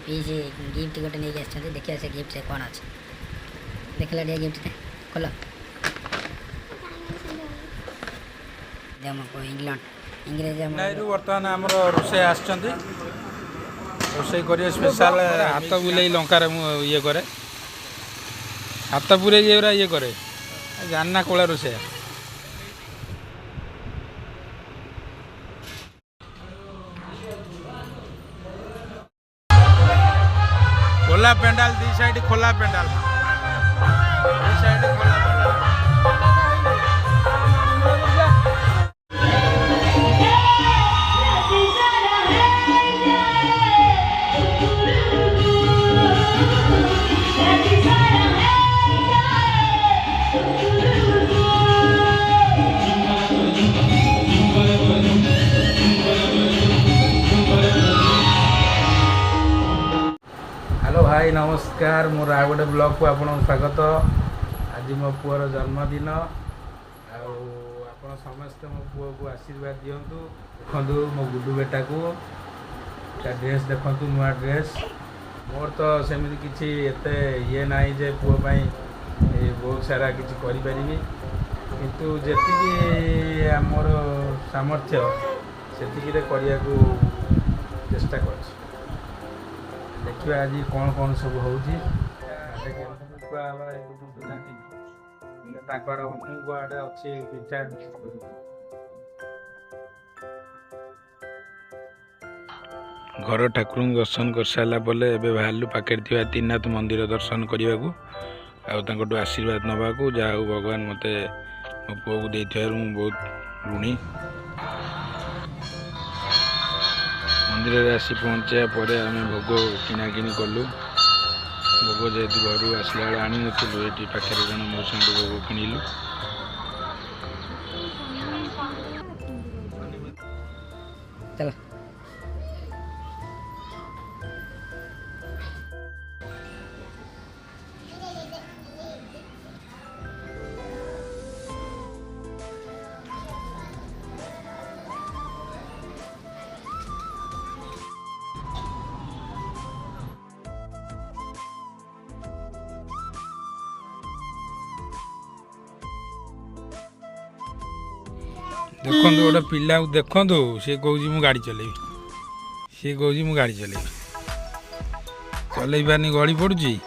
PC gift गोटे नहीं आसते देखिए से गिफ्ट से कौन अच्छे देखला टे गिफ्ट खोल इंग्लैंड इंग्रेज बर्तमान आम रोषे आसछंती रोषे करिए स्पेशल हाथ बुले लंकार ये करे हाथ पूरे ये करे जानना कोला रोषे खोला पेंडाल दी साइड खोला पेंडाल दी साइड खोला पेंडाल भाई नमस्कार मोर आ गोटे ब्लॉग को आपन स्वागत आज मो पुअर जन्मदिन आपन समस्त मो पुओ को आशीर्वाद दियंतु देखंतु मो गुडू बेटा को ड्रेस देखंतु नुआ ड्रेस मोर तो सेमिति किछि एते ये नाही जे पुओ पई बहुत सारा किछि करि परिबी किंतु जेतिकी हमर सामर्थ्य सेतिकी रे करिया को चेष्टा करछि देखिए आज कौन कौन सब हो घर ठाकुर दर्शन कर सारा बोले एवं बाहर पाखे त्रिनाथ मंदिर दर्शन करने को आशीर्वाद नवा को जहाँ भगवान मत मो पुओ को देते बहुत ऋणी मंदिर में आसी पहुँचा पर आम भोग किणाकिणी कलु भोग जेहतु घर आसला बेले आनी नु ये पाखे जन मौसा भोग किणिलु चलो देखो गोटे पिला देखु सी कौच मु गाड़ी चलेबी सी कौच मु गाड़ी चलेबी चल पारनी गड़ी पड़ुची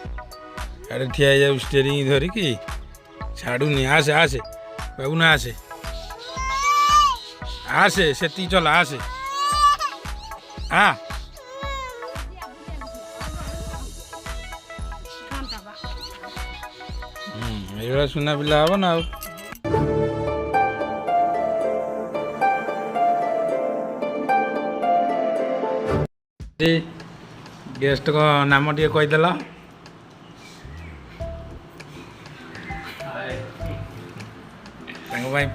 अरे ठिया जाऊ स्टेरिंग धरिकी छाड़ूनी आसे आसे बाबू ना आसे आसे से चला आसे आ ये सुना पिला हम ना गेस्ट को नाम टे कहीदेल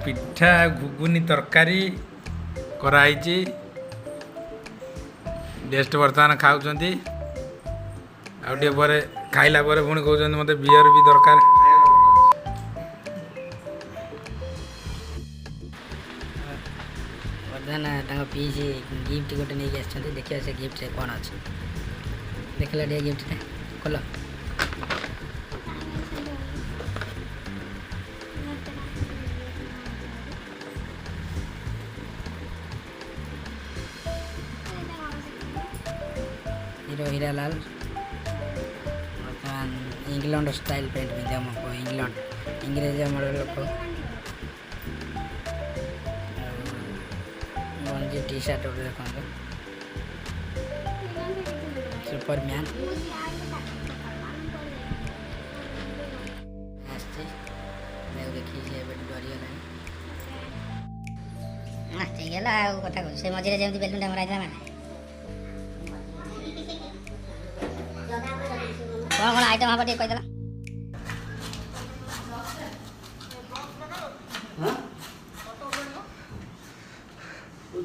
पिठा घुगुनी तरकारी कराई गेस्ट बर्तमान खाऊँ आए खाइला पुणी कहते मत बियर भी दरकार वर्धन पीसी गिफ्ट गोटे नहीं आसते देखिए से गिफ्ट से कौन अच्छे देखला टे गिफ्ट खोल हीरो हीरालाल बर्तमान इंग्लैंड स्टाइल पेंट पिंधे हमको इंग्लैंड इंग्रेज आमर लोक गंजी टी शर्ट देखो सुपरमैन डरीगला कथा से मझे जमी बेलून मरा मैंने कौन कौन आइटम हम टे कहीदेला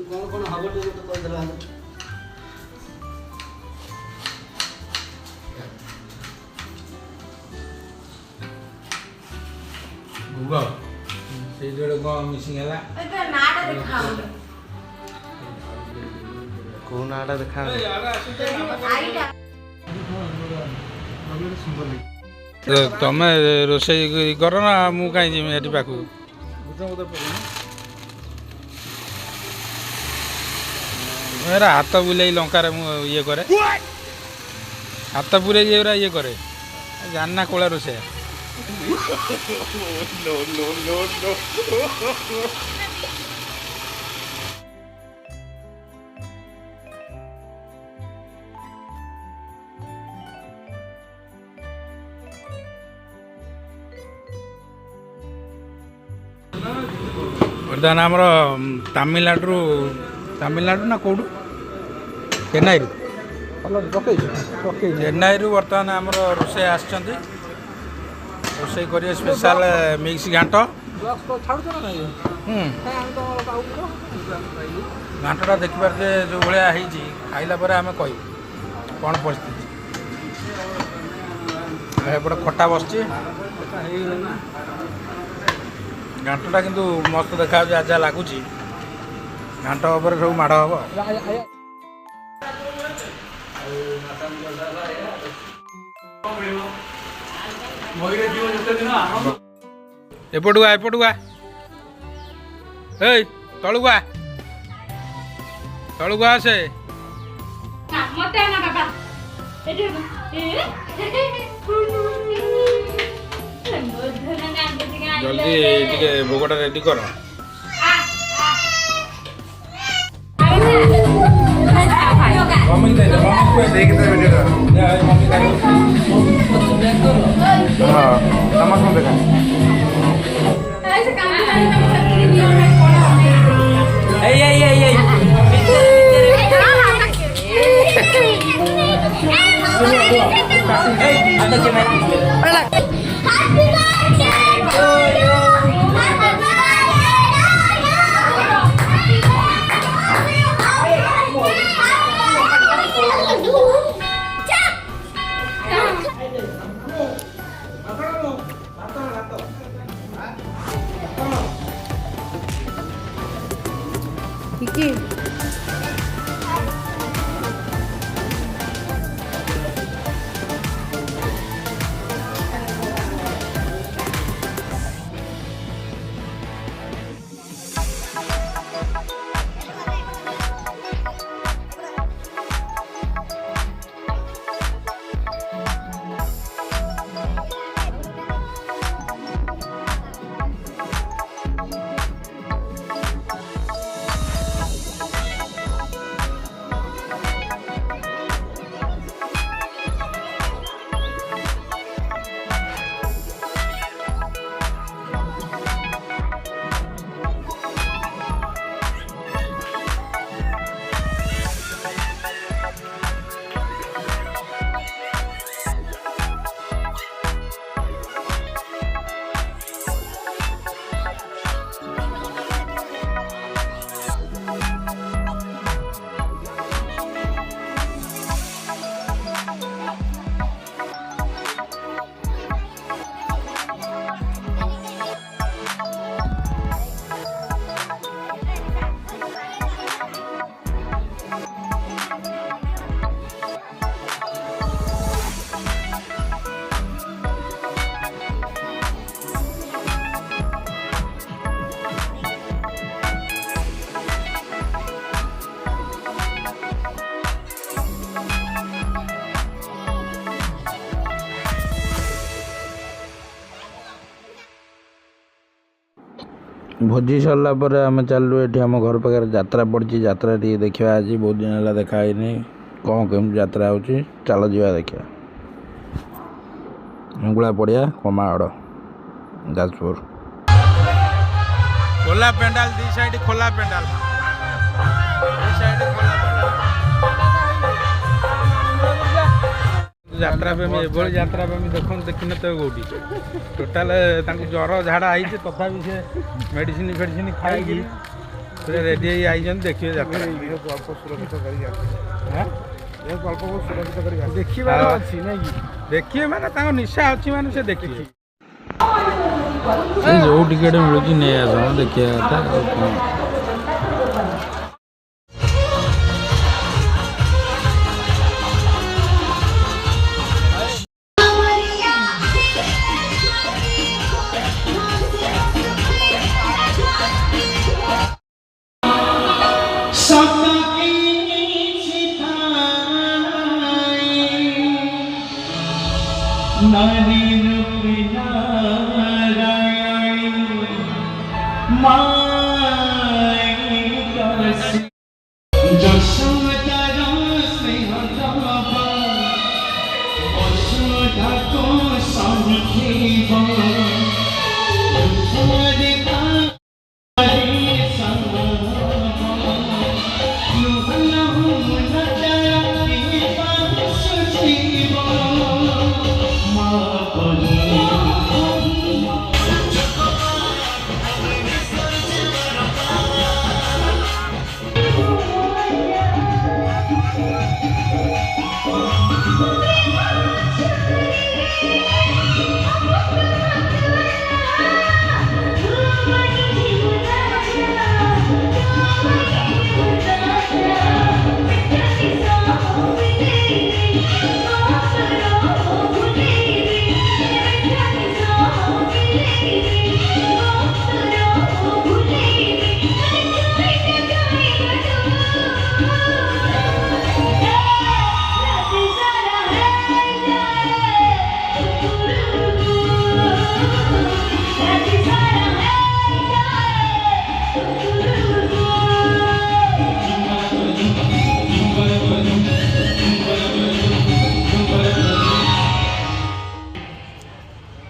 कौन कौन हम टे कहीदेला भूगो से जोड़े कौन मिसिंग है कौन आड़ा देखा ତମେ ରୋଷେଇ କର ନା ମୁଁ କାହିଁ ଯିବି ଏଠି ପାଖକୁ ଏରା ହାତ ବୁଲେଇ ଲଙ୍କାରେ ମୁଁ ଇଏ କରେ ହାତ ପୁରେଇ ଏଗୁରା ଇଏ କରେ ଜାଣିନା କୋଳା ରୋଷେଇ ବର୍ତ୍ତମାନ ଆମର ତାମିଲନାଡୁ ନା କେଉଁଠୁ ଚେନ୍ନାଇରୁ ଚେନ୍ନାଇରୁ ବର୍ତ୍ତମାନ ଆମର ରୋଷେଇ ଆସିଛନ୍ତି ରୋଷେଇ କରିବେ ସ୍ପେଶାଲ ମିକ୍ସ ଘାଣ୍ଟ ଘାଣ୍ଟଟା ଦେଖିପାରୁଛେ ଯେଉଁ ଭଳିଆ ହେଇଛି ଖାଇଲା ପରେ ଆମେ କହିବୁ କ'ଣ ପରିସ୍ଥିତି ଏପଟେ ଖଟା ବସିଛି ଘାଣ୍ଟଟା କିନ୍ତୁ ମସ୍ତ ଦେଖାଯାଉଛି ଯାହା ଲାଗୁଛି ଘାଣ୍ଟ ଉପରେ ସବୁ ମାଡ଼ ହବ ଏପଟୁ ଆ ଏଇ ତଳକୁ ଆସେ ଜଲ୍ଦି ଟିକେ ଭୋଗଟା ରେଡି କର ସମସ୍ତଙ୍କୁ ଦେଖା भोजी सरला पर आम चलू ये आम घर पाखे यात्रा पड़ी यात्रा टी देखा आज बहुत दिन है देखाई कौन कम यात्रा हो चल जा देखा हिंगुला पड़िया कमाड़ जाजपुर खोला पेंडाल दी साइड खोला पेंडाल यात्रा पे एभली यात्रा पे देख देखी तो कौटी टोटाल ज्वर झाड़ा आई तथापि से मेडिसिन फेडिसिन खाई रेडी आई देखिए यात्रा देखिए मैंने निशा अच्छी मैंने से देखिए जो टिकेट मिलूँ नहीं आस देखिए নারী রূপে নারায়ণ মাই কাছে যশোদার স্নেহ দাবা যশোদা কো সংখিব যশোদা হরে সাবা নুহলহু মুনতারা দিবা সুশীব মা বলি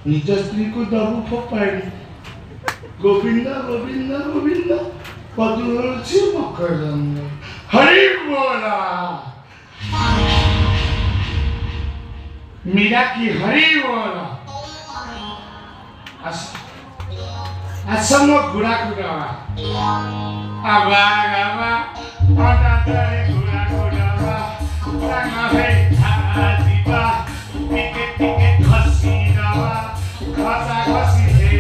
निज स्त्री को दबु फोपाड़ी गोविंदा गोविंदा गोविंदा पदुलसी मकरंद हरि बोला मीरा की हरि बोला असम गुड़ा गुड़ा आवा आवा आटा तेरे गुड़ा गुड़ा रंगा है जीवा टिके टिके खसी जावा खसा खसी है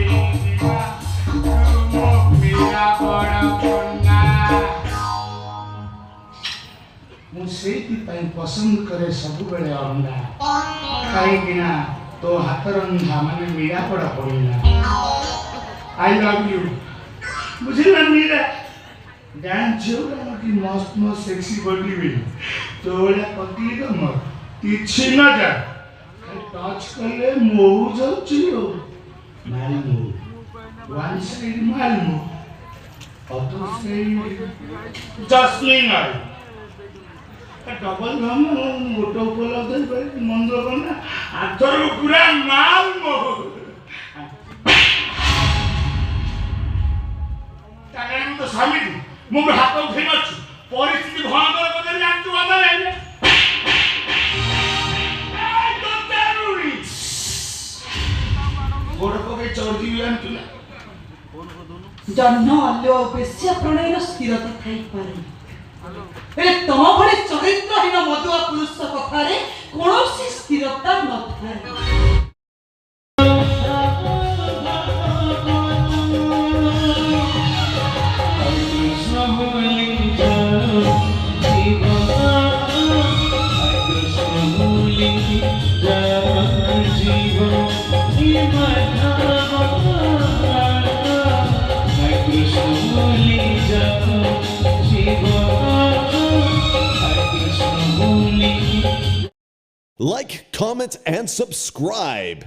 जीवा तुम मेरा बड़ा पुन्ना ମୁଁ ସେଇଥିପାଇଁ ପସନ୍ଦ କରେ ସବୁବେଳେ ଅଣ୍ଡା କାହିଁକିନା ତୋ ହାତ ରନ୍ଧା ମାନେ ମୀରା ପଡ଼ା ପଡ଼ିଲା ଆଇ ଲଭ୍ ୟୁ ବୁଝିଲା ମୀରା ଡ୍ୟାନ୍ସ ଝିଅ କି ମସ୍ତ ମସ୍ତ ସେକ୍ସି ବଡି ବି ତୋ ଭଳିଆ ପତଲି ତ ମୋର କିଛି ନ ଯା ଟଚ୍ କଲେ ମହୁ ଯାଉଛି ମାରି ମହୁ ୱାନ୍ ସାଇଡ୍ ମାରି ମହୁ ଅଦର ସାଇଡ୍ ଜସ୍ମିନ୍ ଆଇ डबल हम गोटो उपलब्ध है मंद करना आथर पूरा माल मो तागे तो स्वामी मु हाथ उठे नछ परिस्थिति भयंकर कर जानतु बाबा ए तो जरूरी गोड़ को के चोरजी जानतु ना जन्म अल्लो बेस्या प्रणयन स्थिरता थाई पारे ए तम भले चरित्रहीन मधुआ पुरुष कथारे कौनसी स्थिरता न थाए Like, comment, and subscribe.